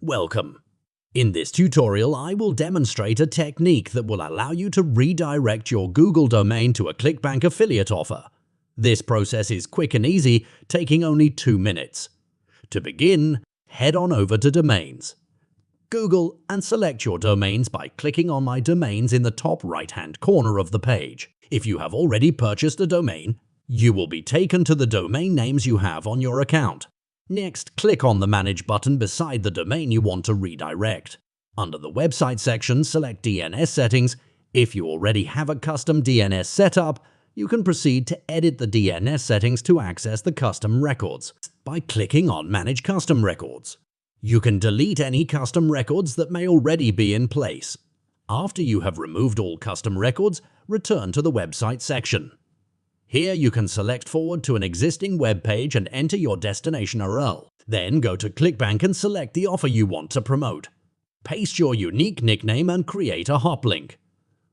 Welcome. In this tutorial, I will demonstrate a technique that will allow you to redirect your Google domain to a ClickBank affiliate offer. This process is quick and easy, taking only 2 minutes. To begin, head on over to Domains. Google and select your domains by clicking on My Domains in the top right-hand corner of the page. If you have already purchased a domain, you will be taken to the domain names you have on your account. Next, click on the Manage button beside the domain you want to redirect. Under the Website section, select DNS settings. If you already have a custom DNS setup, you can proceed to edit the DNS settings to access the custom records by clicking on Manage Custom Records. You can delete any custom records that may already be in place. After you have removed all custom records, return to the Website section. Here you can select forward to an existing web page and enter your destination URL. Then go to ClickBank and select the offer you want to promote. Paste your unique nickname and create a hop link.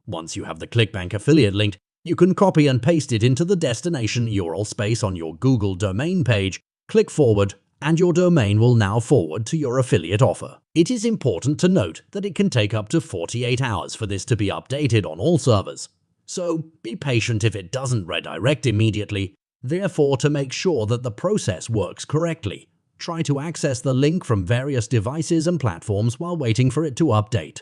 Once you have the ClickBank affiliate link, you can copy and paste it into the destination URL space on your Google domain page, click forward, and your domain will now forward to your affiliate offer. It is important to note that it can take up to 48 hours for this to be updated on all servers. So be patient if it doesn't redirect immediately. Therefore, to make sure that the process works correctly, try to access the link from various devices and platforms while waiting for it to update.